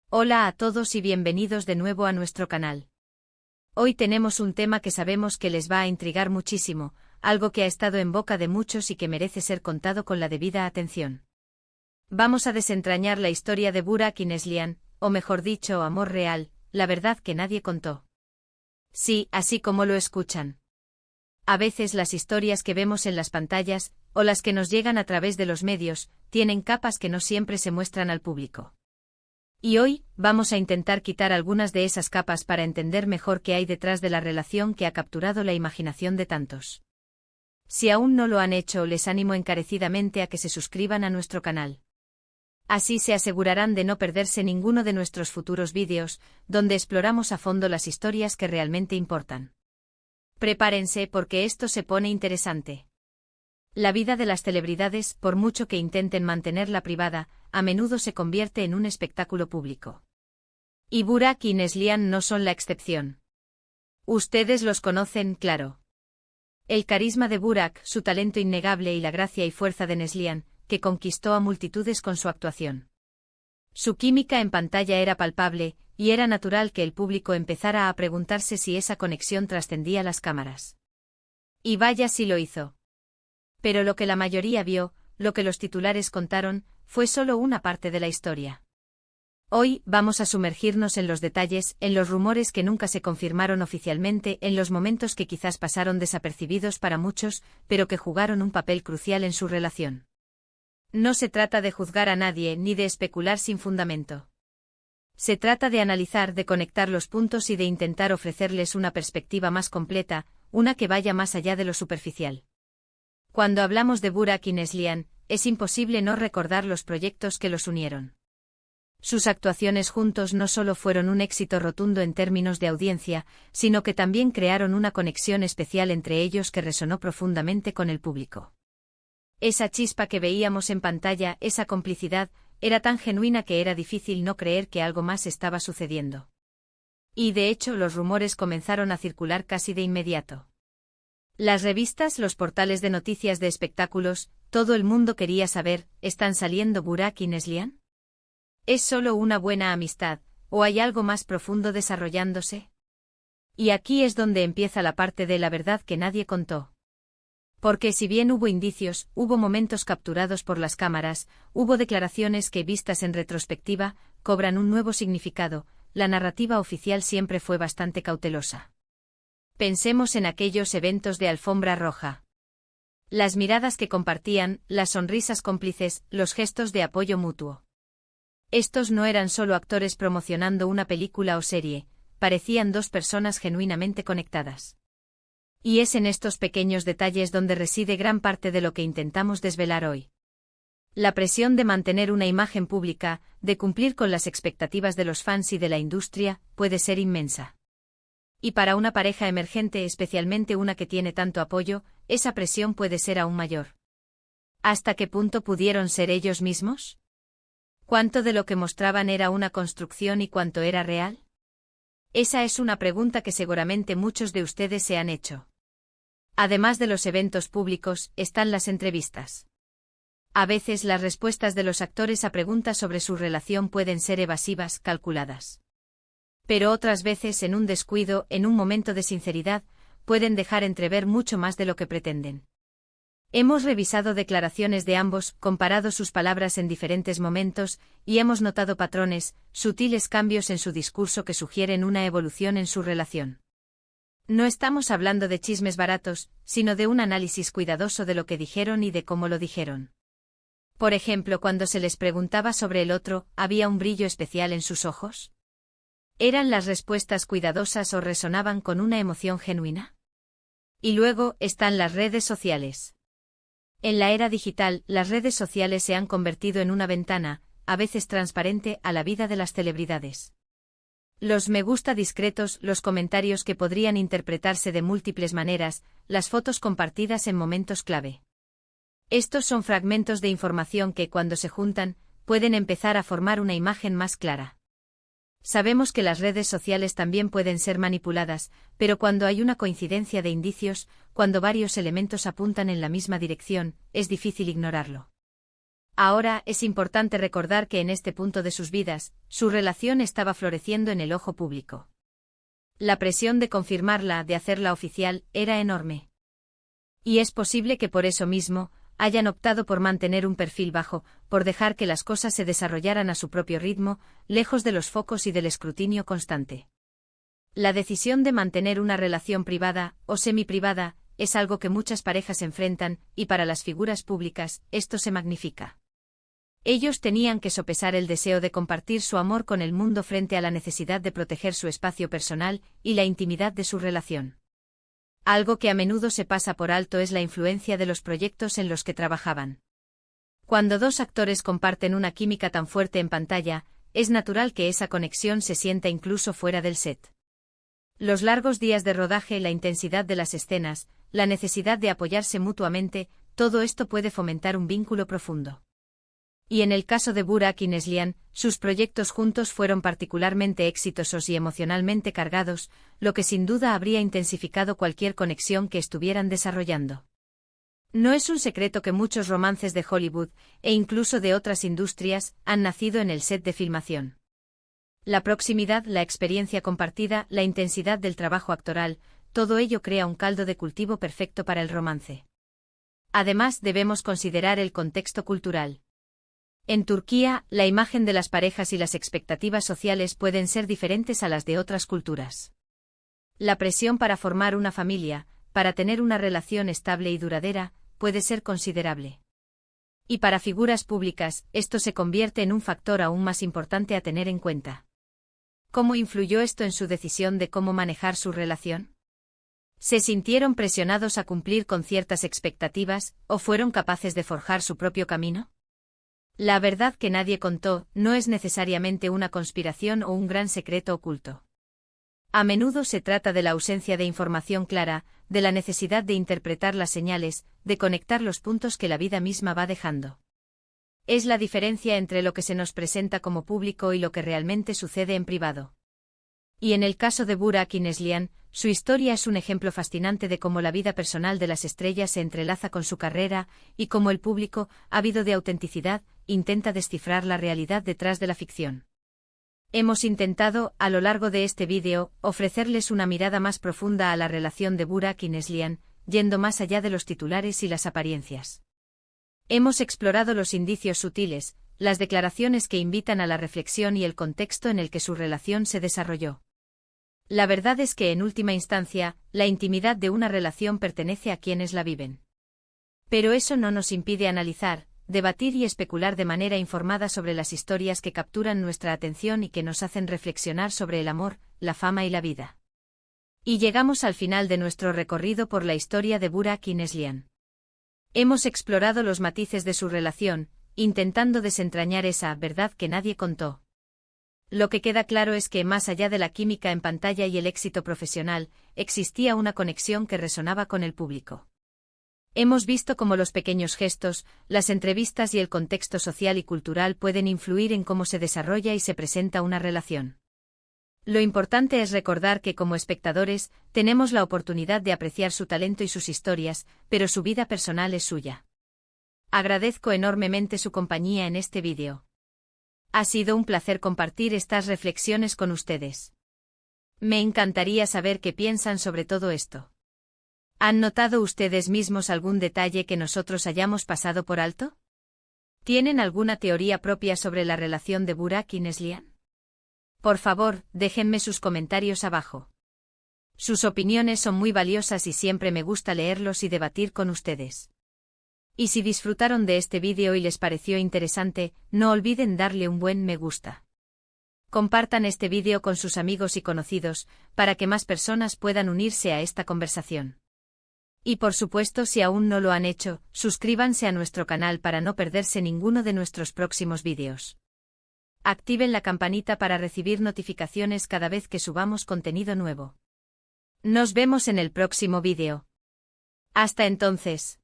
Hola a todos y bienvenidos de nuevo a nuestro canal. Hoy tenemos un tema que sabemos que les va a intrigar muchísimo, algo que ha estado en boca de muchos y que merece ser contado con la debida atención. Vamos a desentrañar la historia de Burak y Neslihan, o mejor dicho, amor real, la verdad que nadie contó. Sí, así como lo escuchan. A veces las historias que vemos en las pantallas, o las que nos llegan a través de los medios, tienen capas que no siempre se muestran al público. Y hoy, vamos a intentar quitar algunas de esas capas para entender mejor qué hay detrás de la relación que ha capturado la imaginación de tantos. Si aún no lo han hecho, les animo encarecidamente a que se suscriban a nuestro canal. Así se asegurarán de no perderse ninguno de nuestros futuros vídeos, donde exploramos a fondo las historias que realmente importan. Prepárense porque esto se pone interesante. La vida de las celebridades, por mucho que intenten mantenerla privada, a menudo se convierte en un espectáculo público. Y Burak y Neslihan no son la excepción. Ustedes los conocen, claro. El carisma de Burak, su talento innegable y la gracia y fuerza de Neslihan, que conquistó a multitudes con su actuación. Su química en pantalla era palpable, y era natural que el público empezara a preguntarse si esa conexión trascendía las cámaras. Y vaya si lo hizo. Pero lo que la mayoría vio, lo que los titulares contaron, fue solo una parte de la historia. Hoy, vamos a sumergirnos en los detalles, en los rumores que nunca se confirmaron oficialmente, en los momentos que quizás pasaron desapercibidos para muchos, pero que jugaron un papel crucial en su relación. No se trata de juzgar a nadie ni de especular sin fundamento. Se trata de analizar, de conectar los puntos y de intentar ofrecerles una perspectiva más completa, una que vaya más allá de lo superficial. Cuando hablamos de Burak y Neslihan, es imposible no recordar los proyectos que los unieron. Sus actuaciones juntos no solo fueron un éxito rotundo en términos de audiencia, sino que también crearon una conexión especial entre ellos que resonó profundamente con el público. Esa chispa que veíamos en pantalla, esa complicidad, era tan genuina que era difícil no creer que algo más estaba sucediendo. Y de hecho los rumores comenzaron a circular casi de inmediato. Las revistas, los portales de noticias de espectáculos, todo el mundo quería saber, ¿están saliendo Burak y Neslihan? ¿Es solo una buena amistad, o hay algo más profundo desarrollándose? Y aquí es donde empieza la parte de la verdad que nadie contó. Porque si bien hubo indicios, hubo momentos capturados por las cámaras, hubo declaraciones que, vistas en retrospectiva, cobran un nuevo significado, la narrativa oficial siempre fue bastante cautelosa. Pensemos en aquellos eventos de alfombra roja. Las miradas que compartían, las sonrisas cómplices, los gestos de apoyo mutuo. Estos no eran solo actores promocionando una película o serie, parecían dos personas genuinamente conectadas. Y es en estos pequeños detalles donde reside gran parte de lo que intentamos desvelar hoy. La presión de mantener una imagen pública, de cumplir con las expectativas de los fans y de la industria, puede ser inmensa. Y para una pareja emergente, especialmente una que tiene tanto apoyo, esa presión puede ser aún mayor. ¿Hasta qué punto pudieron ser ellos mismos? ¿Cuánto de lo que mostraban era una construcción y cuánto era real? Esa es una pregunta que seguramente muchos de ustedes se han hecho. Además de los eventos públicos, están las entrevistas. A veces las respuestas de los actores a preguntas sobre su relación pueden ser evasivas, calculadas. Pero otras veces, en un descuido, en un momento de sinceridad, pueden dejar entrever mucho más de lo que pretenden. Hemos revisado declaraciones de ambos, comparado sus palabras en diferentes momentos, y hemos notado patrones, sutiles cambios en su discurso que sugieren una evolución en su relación. No estamos hablando de chismes baratos, sino de un análisis cuidadoso de lo que dijeron y de cómo lo dijeron. Por ejemplo, cuando se les preguntaba sobre el otro, ¿había un brillo especial en sus ojos? ¿Eran las respuestas cuidadosas o resonaban con una emoción genuina? Y luego, están las redes sociales. En la era digital, las redes sociales se han convertido en una ventana, a veces transparente, a la vida de las celebridades. Los me gusta discretos, los comentarios que podrían interpretarse de múltiples maneras, las fotos compartidas en momentos clave. Estos son fragmentos de información que, cuando se juntan, pueden empezar a formar una imagen más clara. Sabemos que las redes sociales también pueden ser manipuladas, pero cuando hay una coincidencia de indicios, cuando varios elementos apuntan en la misma dirección, es difícil ignorarlo. Ahora, es importante recordar que en este punto de sus vidas, su relación estaba floreciendo en el ojo público. La presión de confirmarla, de hacerla oficial, era enorme. Y es posible que por eso mismo, hayan optado por mantener un perfil bajo, por dejar que las cosas se desarrollaran a su propio ritmo, lejos de los focos y del escrutinio constante. La decisión de mantener una relación privada, o semiprivada, es algo que muchas parejas enfrentan, y para las figuras públicas, esto se magnifica. Ellos tenían que sopesar el deseo de compartir su amor con el mundo frente a la necesidad de proteger su espacio personal y la intimidad de su relación. Algo que a menudo se pasa por alto es la influencia de los proyectos en los que trabajaban. Cuando dos actores comparten una química tan fuerte en pantalla, es natural que esa conexión se sienta incluso fuera del set. Los largos días de rodaje, la intensidad de las escenas, la necesidad de apoyarse mutuamente, todo esto puede fomentar un vínculo profundo. Y en el caso de Burak y Neslihan, sus proyectos juntos fueron particularmente exitosos y emocionalmente cargados, lo que sin duda habría intensificado cualquier conexión que estuvieran desarrollando. No es un secreto que muchos romances de Hollywood, e incluso de otras industrias, han nacido en el set de filmación. La proximidad, la experiencia compartida, la intensidad del trabajo actoral, todo ello crea un caldo de cultivo perfecto para el romance. Además, debemos considerar el contexto cultural. En Turquía, la imagen de las parejas y las expectativas sociales pueden ser diferentes a las de otras culturas. La presión para formar una familia, para tener una relación estable y duradera, puede ser considerable. Y para figuras públicas, esto se convierte en un factor aún más importante a tener en cuenta. ¿Cómo influyó esto en su decisión de cómo manejar su relación? ¿Se sintieron presionados a cumplir con ciertas expectativas, o fueron capaces de forjar su propio camino? La verdad que nadie contó no es necesariamente una conspiración o un gran secreto oculto. A menudo se trata de la ausencia de información clara, de la necesidad de interpretar las señales, de conectar los puntos que la vida misma va dejando. Es la diferencia entre lo que se nos presenta como público y lo que realmente sucede en privado. Y en el caso de Burak y Neslihan, su historia es un ejemplo fascinante de cómo la vida personal de las estrellas se entrelaza con su carrera, y cómo el público, ávido de autenticidad, intenta descifrar la realidad detrás de la ficción. Hemos intentado, a lo largo de este vídeo, ofrecerles una mirada más profunda a la relación de Burak y Neslihan, yendo más allá de los titulares y las apariencias. Hemos explorado los indicios sutiles, las declaraciones que invitan a la reflexión y el contexto en el que su relación se desarrolló. La verdad es que en última instancia, la intimidad de una relación pertenece a quienes la viven. Pero eso no nos impide analizar, debatir y especular de manera informada sobre las historias que capturan nuestra atención y que nos hacen reflexionar sobre el amor, la fama y la vida. Y llegamos al final de nuestro recorrido por la historia de Burak y Neslihan. Hemos explorado los matices de su relación, intentando desentrañar esa verdad que nadie contó. Lo que queda claro es que, más allá de la química en pantalla y el éxito profesional, existía una conexión que resonaba con el público. Hemos visto cómo los pequeños gestos, las entrevistas y el contexto social y cultural pueden influir en cómo se desarrolla y se presenta una relación. Lo importante es recordar que como espectadores, tenemos la oportunidad de apreciar su talento y sus historias, pero su vida personal es suya. Agradezco enormemente su compañía en este vídeo. Ha sido un placer compartir estas reflexiones con ustedes. Me encantaría saber qué piensan sobre todo esto. ¿Han notado ustedes mismos algún detalle que nosotros hayamos pasado por alto? ¿Tienen alguna teoría propia sobre la relación de Burak y Neslihan? Por favor, déjenme sus comentarios abajo. Sus opiniones son muy valiosas y siempre me gusta leerlos y debatir con ustedes. Y si disfrutaron de este vídeo y les pareció interesante, no olviden darle un buen me gusta. Compartan este vídeo con sus amigos y conocidos, para que más personas puedan unirse a esta conversación. Y por supuesto, si aún no lo han hecho, suscríbanse a nuestro canal para no perderse ninguno de nuestros próximos vídeos. Activen la campanita para recibir notificaciones cada vez que subamos contenido nuevo. Nos vemos en el próximo vídeo. Hasta entonces.